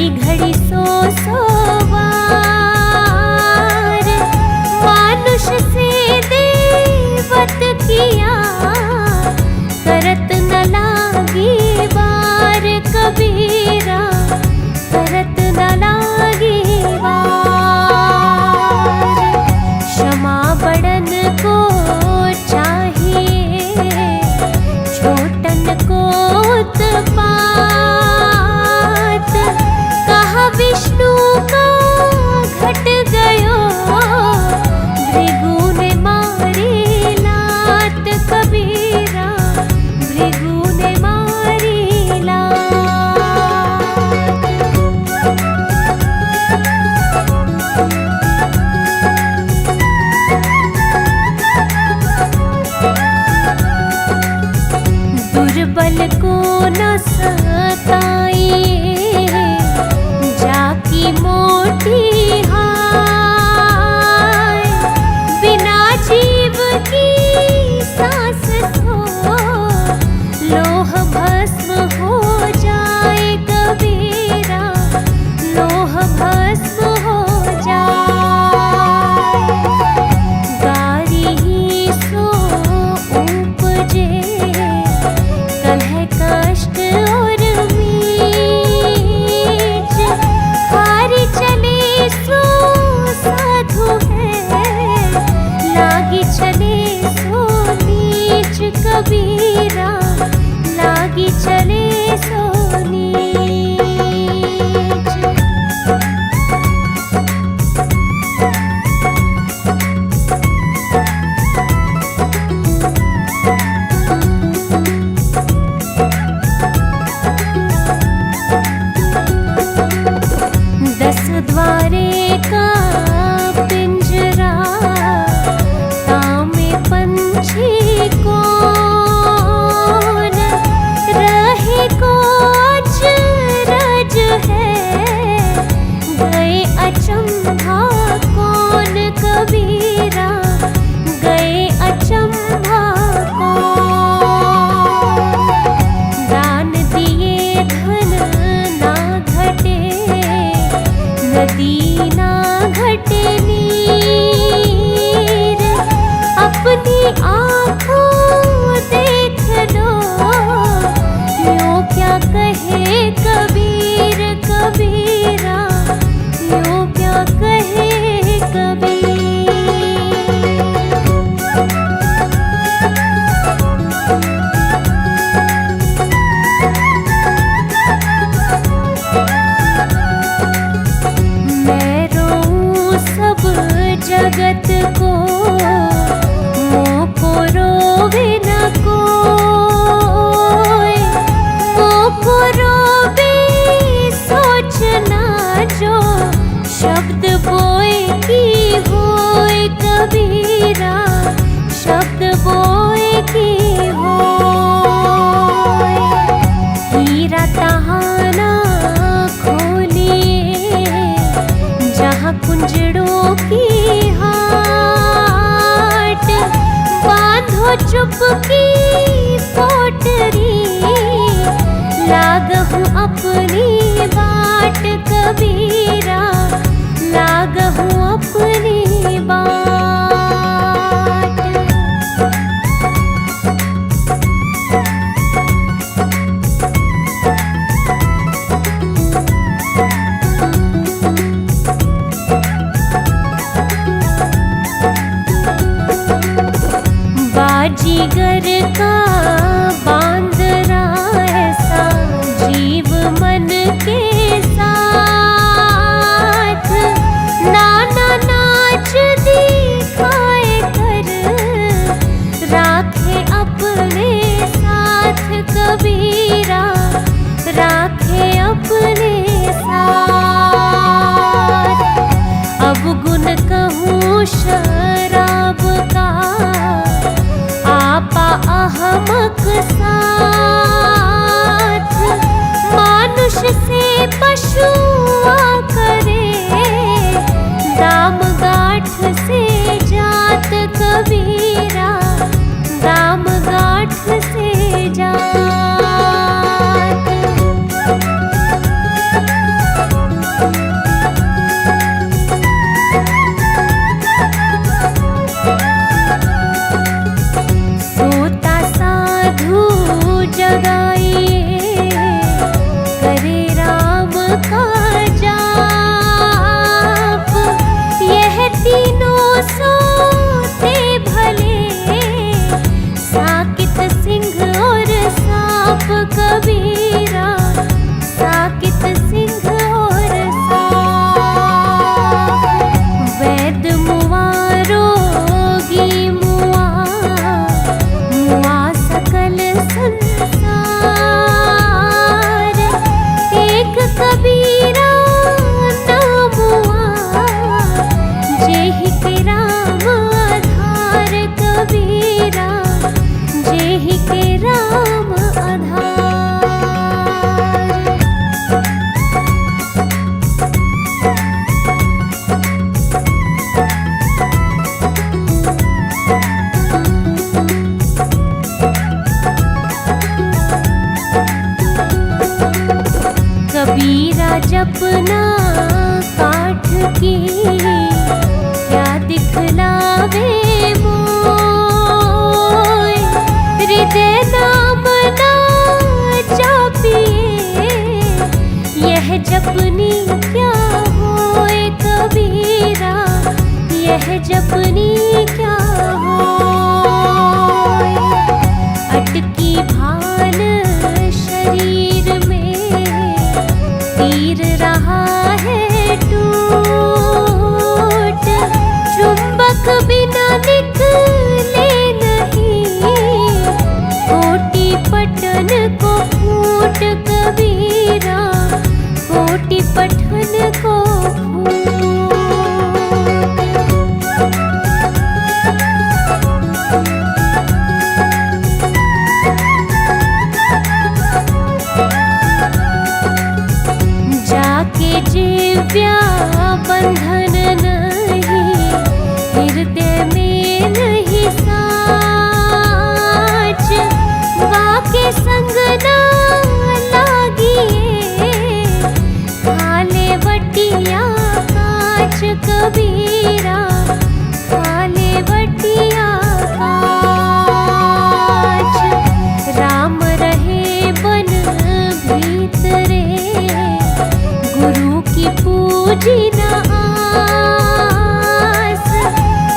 घड़ी घड़ी सो बार मानुष से देवत किया, करत न लागी बार कबीरा, करत न लागी बार। क्षमा बड़न को चाहिए, छोटन को उत्पात, कहा विष्णु का घट गयो, भृगु ने मारी लात कबीरा, भृगु ने मारी लात। दुर्बल को न सताइए, जाकी मोटी हाय, बिना जीव की सांस तो लोह भस्म हो जाए कबीरा, लोह भस्म हो जाए। गारी ही सो उपजे, कलह कष्ट और मीच, हारी चले सो साधु है, लागी चले सो नीच कबीरा, लागी चले सो नीच। दस द्वारे का पिंजरा, तामे पंछी कौन, रहे को अचरज है, गए अचंभा कौन कबीरा, गए अचंभा कौन। दान दिए धन ना घटे, नदी ना घटे नीर, अपनी आँखों देख लो, यूं क्या कहे कबीर कबीरा, यूं क्या कहे कबीर। मैं रोऊं सब जगत को, मोको रोवे न कोई, मोको रोवे सोचना जो, शब्द बोए की होए कबीरा, शब्द बोए की होए। हीरा तहाना खोलिए, जहाँ कुंजड़ों की हाट, बांधो चुपकी पोटरी, लागहूँ अपनी बाट कबीरा, लागहूँ जपनी क्या होए कबीरा, यह जपनी क्या होए। अटकी भान शरीर में तीर रहा है टूट, चुंबक बिना निकले नहीं, कोटि पठन को फूट कबीरा, कोटि पठन को फूट। जाके जीव्या बंधन नहीं, हृदय में नहीं साच, वाके संग ना लागिए, खाले वटिया काच कबीरा, खाले वटिया काच। राम रहे बन भीतरे, गुरु की पूजी न आस,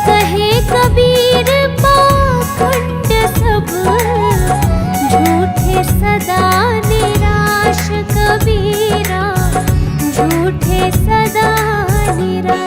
कहे कबीर पाखंड सब, झूठे सदा निराश कबीरा, झूठे सदा निराश।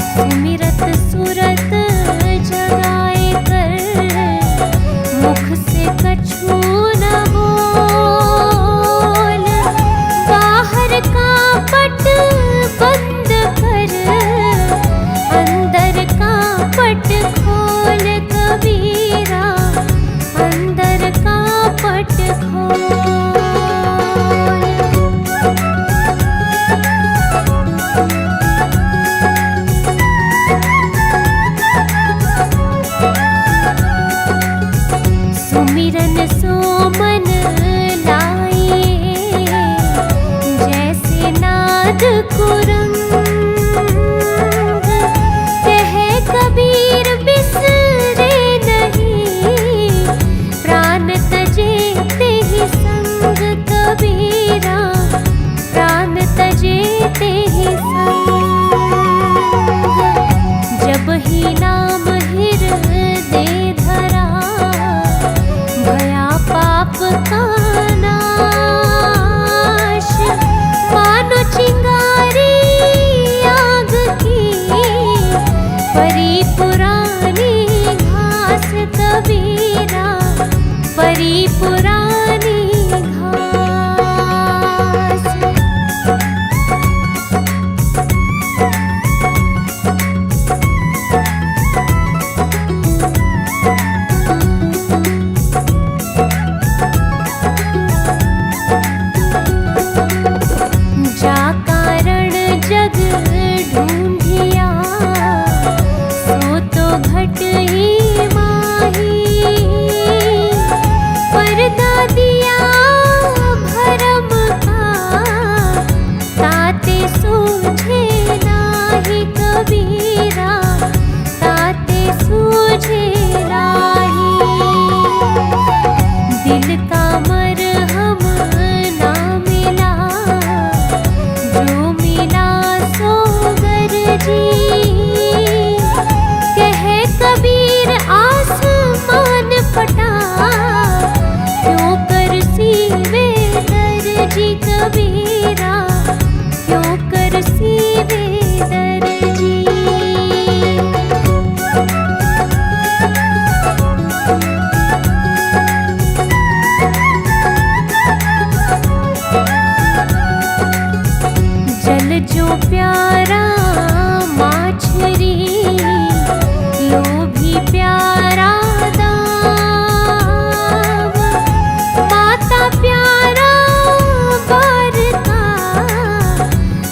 सुमिरत सुरत जगाए कर मुख से कछु न बोल। बाहर का पट बंद कर अंदर का पट खोल कबीरा, अंदर का पट खोल। सुमिरन सो मन लाए जैसे नाद कुरंग। कहे कबीर बिसरे नहीं प्राण तजे ते ही संग कबीरा, प्राण तजे ते ही संग। जब ही नाम हृदय धरा भया पाप का नाश। मानो चिंगारी आग की परी पुरानी घास कबीरा, परी पुरानी घास। जा कारण जग ढूंढिया सो तो घट ही माही। पर्दा दिया भरम का ताते सूझे नाही कबीरा, ताते सूझे नाही। दिल का मरहम ना मिला जो मिला सो गरजी। कहे कबीर आसमान फटा क्यों कर सीवे दर्जी कबीरा, क्यों कर सीवे दर्जी। जल जो प्यारा माछरी लोभी प्यारा दाम। माता प्यारा बार का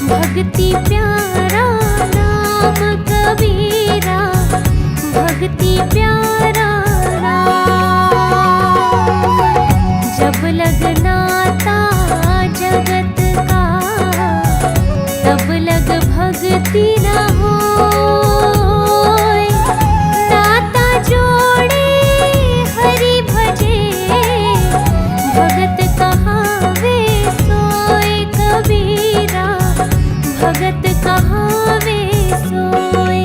भक्ति प्यारा नाम कबीरा, भक्ति प्यारा नाम। जब लगनाता जगत का तब लग भक्ति न होय। नाता जोड़े हरि भजे भगत कहाँ वे सोए कबीरा, भगत कहाँ वे सोए।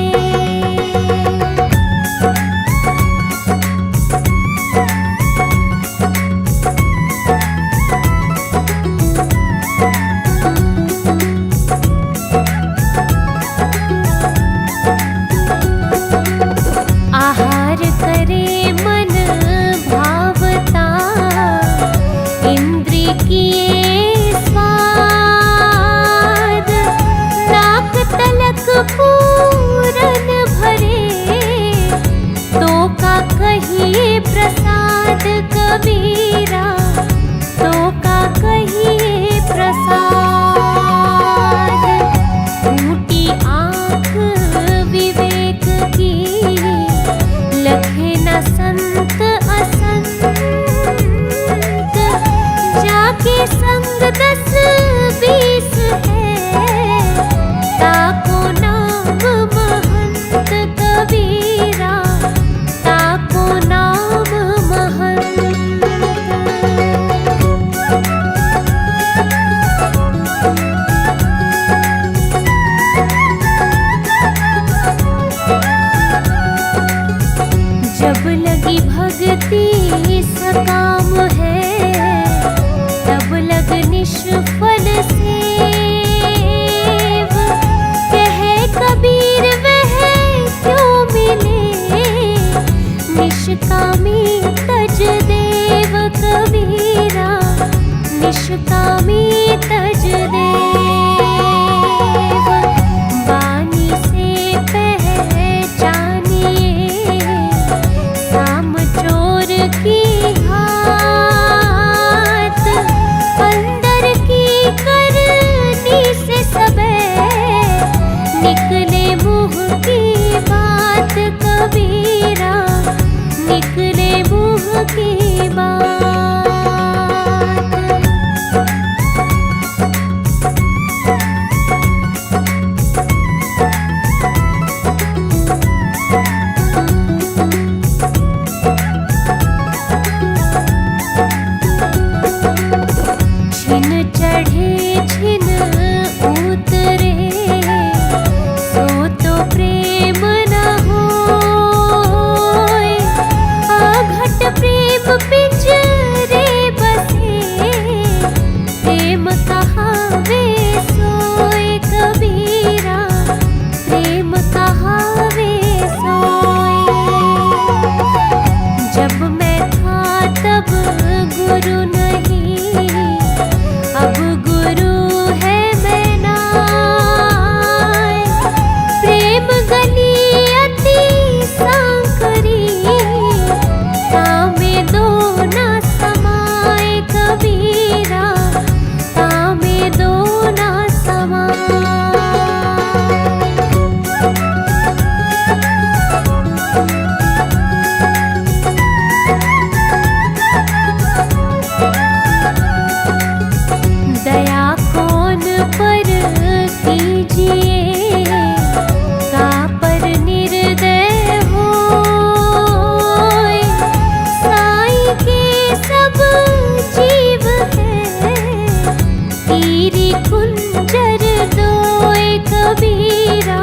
कबीरा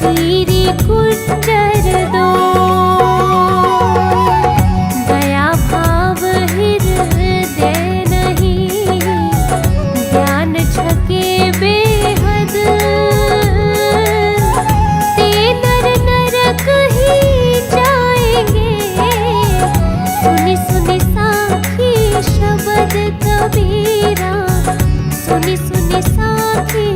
हीरी कुंजर दो। दया भाव हृदय नहीं ज्ञान छके बेहद, ते नर नरक ही जाएंगे सुनि सुनि साखी शब्द कबीरा, सुनि सुनि साखी